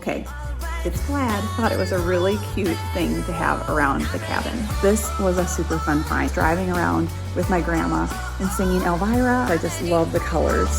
Okay, it's plaid. Thought it was a really cute thing to have around the cabin. This was a super fun find. Driving around with my grandma and singing Elvira. I just love the colors.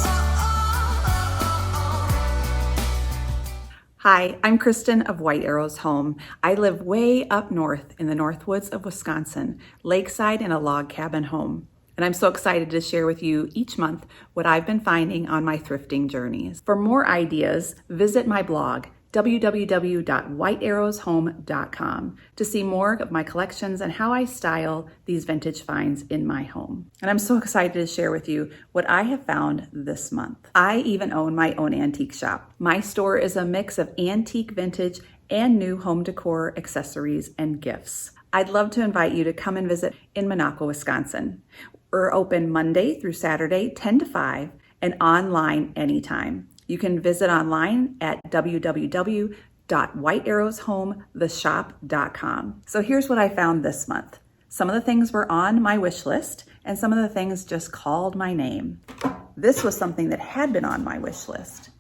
Hi, I'm Kristen of White Arrows Home. I live way up north in the North Woods of Wisconsin, lakeside in a log cabin home. And I'm so excited to share with you each month what I've been finding on my thrifting journeys. For more ideas, visit my blog, www.whitearrowshome.com, to see more of my collections and how I style these vintage finds in my home. And I'm so excited to share with you what I have found this month. I even own my own antique shop. My store is a mix of antique, vintage, and new home decor, accessories, and gifts. I'd love to invite you to come and visit in Monaco, Wisconsin. We're open Monday through Saturday, 10 to 5, and online anytime. You can visit online at www.whitearrowshometheshop.com. So here's what I found this month. Some of the things were on my wish list, and some of the things just called my name. This was something that had been on my wish list.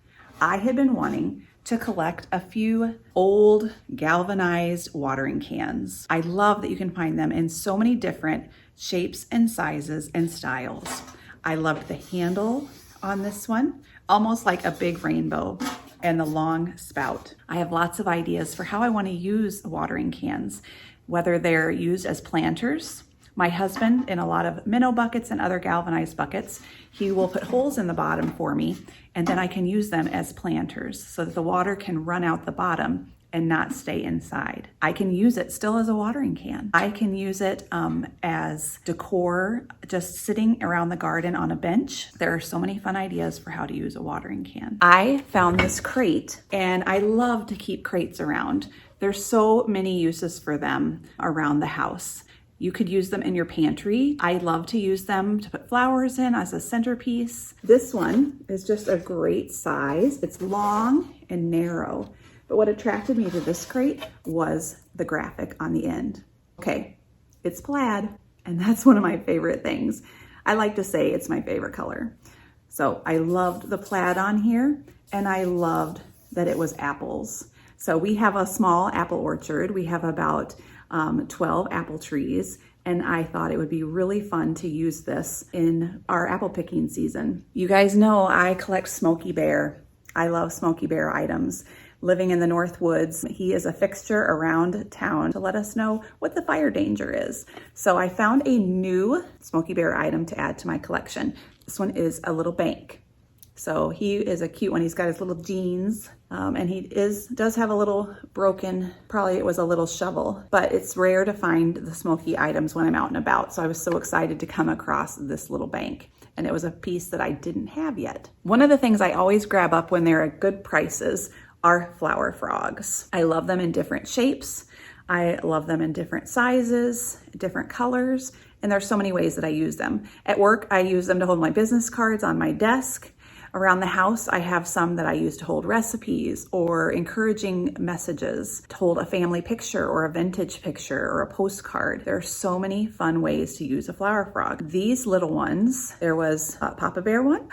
I had been wanting to collect a few old galvanized watering cans. I love that you can find them in so many different shapes and sizes and styles. I loved the handle on this one, almost like a big rainbow, and the long spout. I have lots of ideas for how I want to use watering cans, whether they're used as planters. My husband, in a lot of minnow buckets and other galvanized buckets, he will put holes in the bottom for me, and then I can use them as planters so that the water can run out the bottom and not stay inside. I can use it still as a watering can. I can use it as decor, just sitting around the garden on a bench. There are so many fun ideas for how to use a watering can. I found this crate, and I love to keep crates around. There's so many uses for them around the house. You could use them in your pantry. I love to use them to put flowers in as a centerpiece. This one is just a great size. It's long and narrow. But what attracted me to this crate was the graphic on the end. Okay, it's plaid, and that's one of my favorite things. I like to say it's my favorite color. So I loved the plaid on here, and I loved that it was apples. So we have a small apple orchard. We have about 12 apple trees, and I thought it would be really fun to use this in our apple picking season. You guys know I collect Smokey Bear. I love Smokey Bear items. Living in the North Woods, he is a fixture around town to let us know what the fire danger is. So I found a new Smokey Bear item to add to my collection. This one is a little bank. So he is a cute one. He's got his little jeans, and he does have a little broken, probably it was a little shovel, but it's rare to find the Smokey items when I'm out and about. So I was so excited to come across this little bank, and it was a piece that I didn't have yet. One of the things I always grab up when they're at good prices are flower frogs. I love them in different shapes. I love them in different sizes, different colors, and there's so many ways that I use them. At work, I use them to hold my business cards on my desk. Around the house, I have some that I use to hold recipes or encouraging messages, to hold a family picture or a vintage picture or a postcard. There are so many fun ways to use a flower frog. These little ones, there was a Papa Bear one,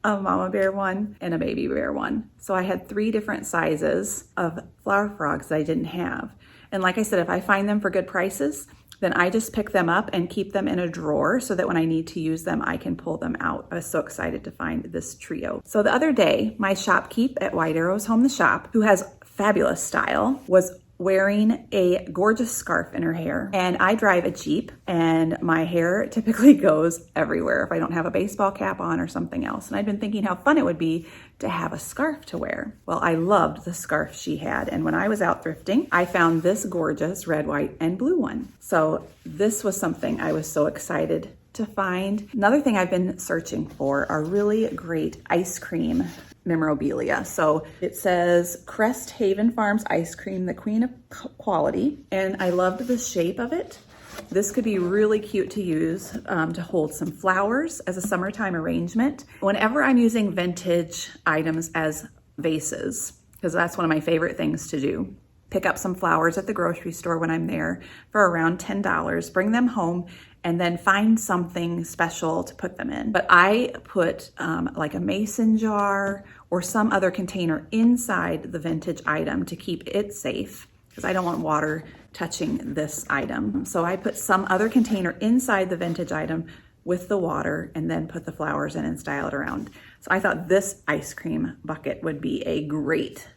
a Mama Bear one, and a Baby Bear one. So I had 3 different sizes of flower frogs that I didn't have. And like I said, if I find them for good prices, then I just pick them up and keep them in a drawer so that when I need to use them, I can pull them out. I was so excited to find this trio. So the other day, my shopkeep at White Arrows Home the Shop, who has fabulous style, was wearing a gorgeous scarf in her hair. And I drive a Jeep, and my hair typically goes everywhere if I don't have a baseball cap on or something else. And I'd been thinking how fun it would be to have a scarf to wear. Well, I loved the scarf she had. And when I was out thrifting, I found this gorgeous red, white, and blue one. So this was something I was so excited to find. Another thing I've been searching for are really great ice cream memorabilia. So it says Crest Haven Farms ice cream, the queen of quality. And I loved the shape of it. This could be really cute to use to hold some flowers as a summertime arrangement. Whenever I'm using vintage items as vases, because that's one of my favorite things to do, pick up some flowers at the grocery store when I'm there for around $10, bring them home, and then find something special to put them in. But I put like a mason jar or some other container inside the vintage item to keep it safe, because I don't want water touching this item. So I put some other container inside the vintage item with the water and then put the flowers in and style it around. So I thought this ice cream bucket would be a great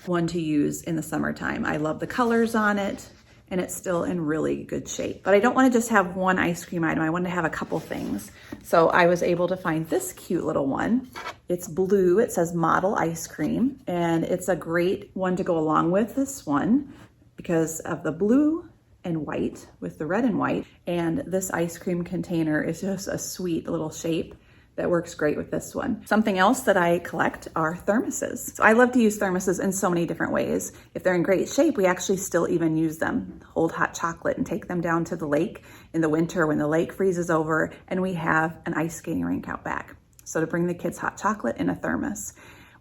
one to use in the summertime. I love the colors on it, and it's still in really good shape. But I don't want to just have one ice cream item. I want to have a couple things. So I was able to find this cute little one. It's blue. It says model ice cream, and it's a great one to go along with this one because of the blue and white with the red and white. And this ice cream container is just a sweet little shape that works great with this one. Something else that I collect are thermoses. So I love to use thermoses in so many different ways. If they're in great shape, we actually still even use them. Hold hot chocolate and take them down to the lake in the winter when the lake freezes over and we have an ice skating rink out back. So to bring the kids hot chocolate in a thermos.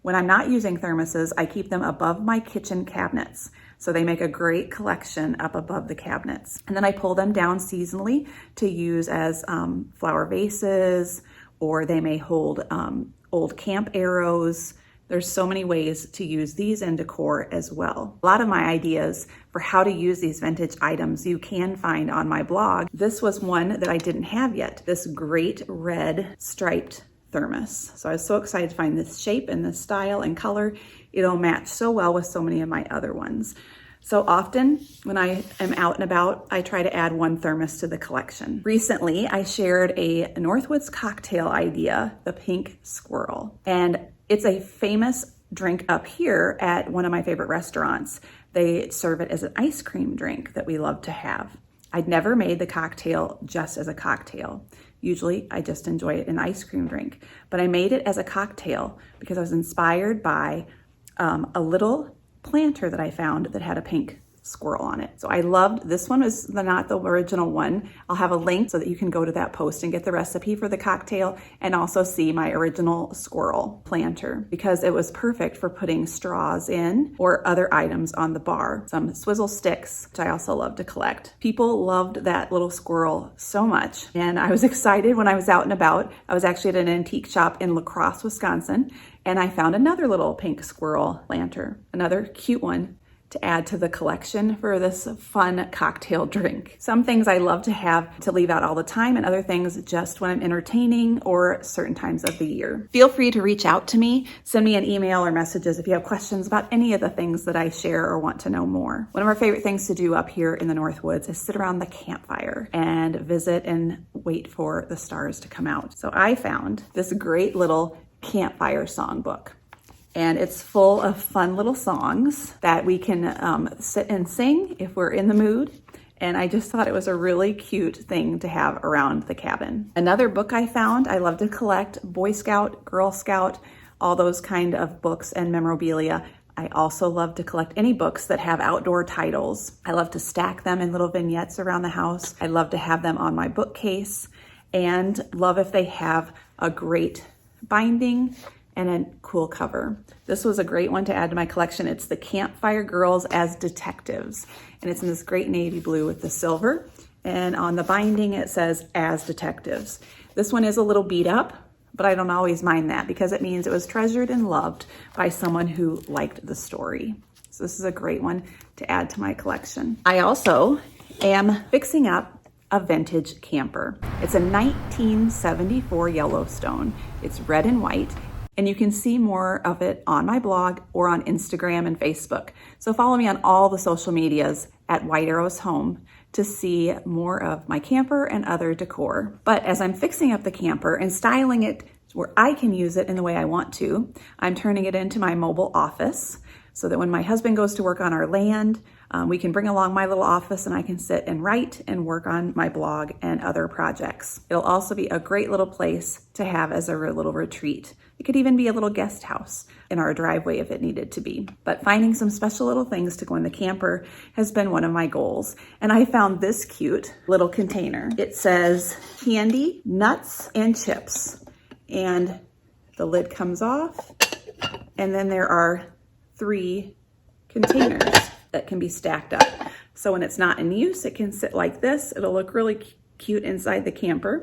When I'm not using thermoses, I keep them above my kitchen cabinets. So they make a great collection up above the cabinets. And then I pull them down seasonally to use as flower vases, or they may hold old camp arrows. There's so many ways to use these in decor as well. A lot of my ideas for how to use these vintage items you can find on my blog. This was one that I didn't have yet, this great red striped thermos. So I was so excited to find this shape and this style and color. It'll match so well with so many of my other ones. So often when I am out and about, I try to add one thermos to the collection. Recently, I shared a Northwoods cocktail idea, the pink squirrel. And it's a famous drink up here at one of my favorite restaurants. They serve it as an ice cream drink that we love to have. I'd never made the cocktail just as a cocktail. Usually I just enjoy it in an ice cream drink, but I made it as a cocktail because I was inspired by a little planter that I found that had a pink squirrel on it. So I loved this one. Was not the original one. I'll have a link so that you can go to that post and get the recipe for the cocktail and also see my original squirrel planter, because it was perfect for putting straws in or other items on the bar. Some swizzle sticks, which I also love to collect. People loved that little squirrel so much, and I was excited when I was out and about. I was actually at an antique shop in La Crosse, Wisconsin, and I found another little pink squirrel planter, another cute one to add to the collection for this fun cocktail drink. Some things I love to have to leave out all the time, and other things just when I'm entertaining or certain times of the year. Feel free to reach out to me, send me an email or messages if you have questions about any of the things that I share or want to know more. One of our favorite things to do up here in the Northwoods is sit around the campfire and visit and wait for the stars to come out. So I found this great little campfire songbook. And it's full of fun little songs that we can sit and sing if we're in the mood. And I just thought it was a really cute thing to have around the cabin. Another book I found, I love to collect Boy Scout, Girl Scout, all those kind of books and memorabilia. I also love to collect any books that have outdoor titles. I love to stack them in little vignettes around the house. I love to have them on my bookcase, and love if they have a great binding and a cool cover. This was a great one to add to my collection. It's the Campfire Girls as Detectives, and it's in this great navy blue with the silver, and on the binding it says as detectives. This one is a little beat up, but I don't always mind that because it means it was treasured and loved by someone who liked the story. So this is a great one to add to my collection. I also am fixing up a vintage camper. It's a 1974 Yellowstone. It's red and white, and you can see more of it on my blog or on Instagram and Facebook. So follow me on all the social medias at White Arrows Home to see more of my camper and other decor. But as I'm fixing up the camper and styling it where I can use it in the way I want to, I'm turning it into my mobile office so that when my husband goes to work on our land, we can bring along my little office and I can sit and write and work on my blog and other projects. It'll also be a great little place to have as a little retreat. It could even be a little guest house in our driveway if it needed to be. But finding some special little things to go in the camper has been one of my goals. And I found this cute little container. It says candy, nuts, and chips. And the lid comes off. And then there are 3 containers that can be stacked up. So when it's not in use, it can sit like this. It'll look really cute inside the camper.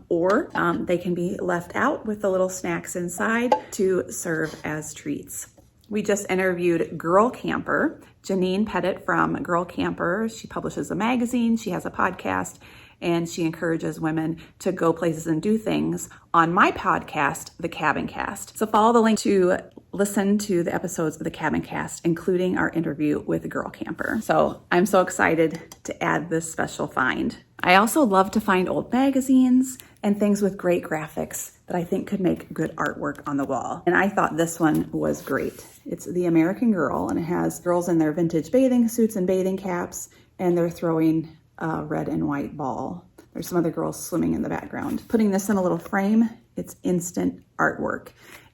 Or they can be left out with the little snacks inside to serve as treats. We just interviewed Girl Camper, Janine Pettit from Girl Camper. She publishes a magazine, she has a podcast, and she encourages women to go places and do things on my podcast, The Cabin Cast. So follow the link to listen to the episodes of The Cabin Cast, including our interview with Girl Camper. So I'm so excited to add this special find. I also love to find old magazines and things with great graphics that I think could make good artwork on the wall. And I thought this one was great. It's The American Girl, and it has girls in their vintage bathing suits and bathing caps, and they're throwing a red and white ball. There's some other girls swimming in the background. Putting this in a little frame, it's instant artwork.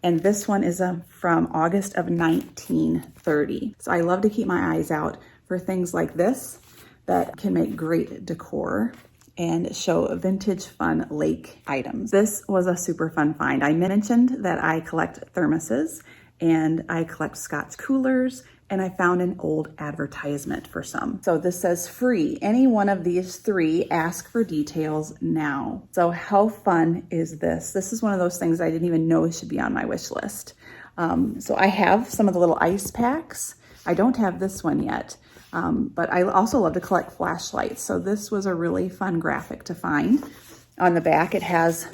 And this one is from August of 1930. So I love to keep my eyes out for things like this that can make great decor and show vintage fun lake items. This was a super fun find. I mentioned that I collect thermoses and I collect Scotch coolers, and I found an old advertisement for some. So this says free. Any one of these three, ask for details now. So how fun is this? This is one of those things I didn't even know should be on my wish list. So I have some of the little ice packs. I don't have this one yet, but I also love to collect flashlights. So this was a really fun graphic to find. On the back, it has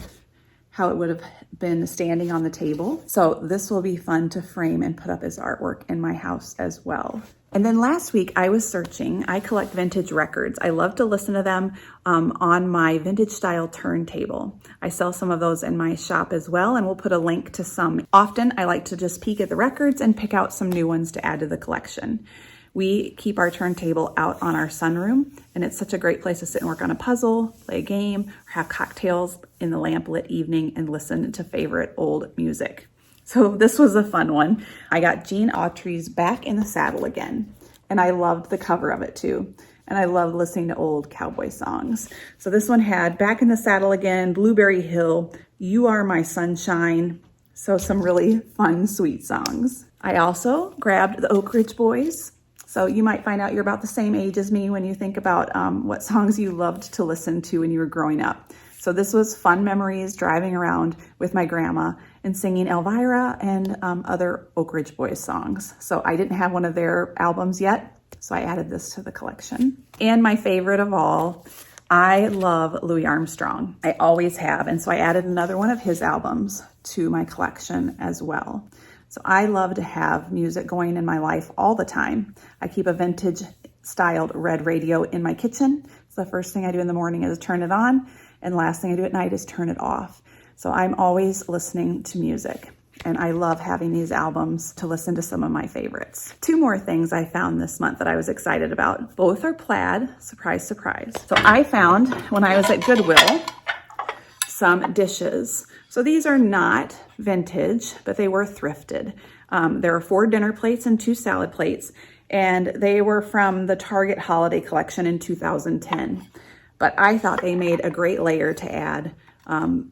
how it would have been standing on the table. So this will be fun to frame and put up as artwork in my house as well. And then last week I was searching, I collect vintage records. I love to listen to them on my vintage style turntable. I sell some of those in my shop as well, and we'll put a link to some. Often I like to just peek at the records and pick out some new ones to add to the collection. We keep our turntable out on our sunroom, and it's such a great place to sit and work on a puzzle, play a game, or have cocktails in the lamplit evening and listen to favorite old music. So this was a fun one. I got Gene Autry's Back in the Saddle Again, and I loved the cover of it too. And I loved listening to old cowboy songs. So this one had Back in the Saddle Again, Blueberry Hill, You Are My Sunshine. So some really fun, sweet songs. I also grabbed the Oak Ridge Boys. So you might find out you're about the same age as me when you think about what songs you loved to listen to when you were growing up. So this was fun memories driving around with my grandma and singing Elvira and other Oak Ridge Boys songs. So I didn't have one of their albums yet, so I added this to the collection. And my favorite of all, I love Louis Armstrong. I always have, and so I added another one of his albums to my collection as well. So I love to have music going in my life all the time. I keep a vintage styled red radio in my kitchen. So the first thing I do in the morning is turn it on, and last thing I do at night is turn it off. So I'm always listening to music, and I love having these albums to listen to some of my favorites. Two more things I found this month that I was excited about. Both are plaid, surprise, surprise. So I found, when I was at Goodwill, some dishes. So these are not vintage, but they were thrifted. There are 4 dinner plates and 2 salad plates, and they were from the Target holiday collection in 2010. But I thought they made a great layer to add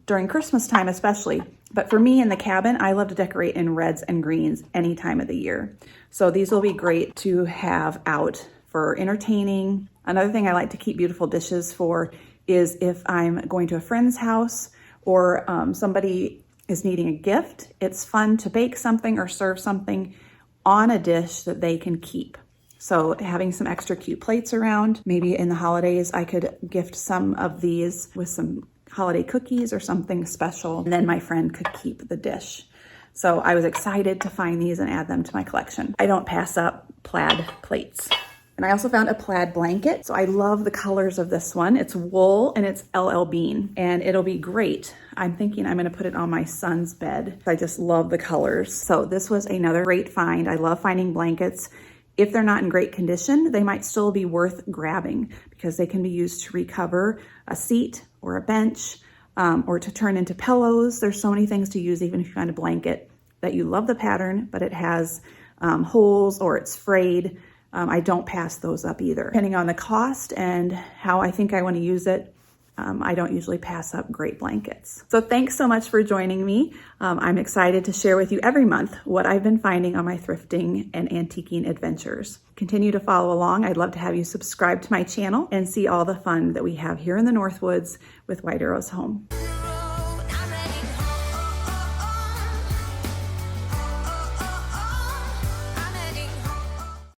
during Christmas time especially. But for me in the cabin, I love to decorate in reds and greens any time of the year. So these will be great to have out for entertaining. Another thing I like to keep beautiful dishes for is if I'm going to a friend's house or somebody is needing a gift, it's fun to bake something or serve something on a dish that they can keep. So having some extra cute plates around, maybe in the holidays, I could gift some of these with some holiday cookies or something special, and then my friend could keep the dish. So I was excited to find these and add them to my collection. I don't pass up plaid plates. And I also found a plaid blanket. So I love the colors of this one. It's wool and it's LL Bean, and it'll be great. I'm thinking I'm gonna put it on my son's bed. I just love the colors. So this was another great find. I love finding blankets. If they're not in great condition, they might still be worth grabbing because they can be used to recover a seat or a bench or to turn into pillows. There's so many things to use even if you find a blanket that you love the pattern, but it has holes or it's frayed. I don't pass those up either. Depending on the cost and how I think I want to use it, I don't usually pass up great blankets. So thanks so much for joining me. I'm excited to share with you every month what I've been finding on my thrifting and antiquing adventures. Continue to follow along. I'd love to have you subscribe to my channel and see all the fun that we have here in the Northwoods with White Arrows Home.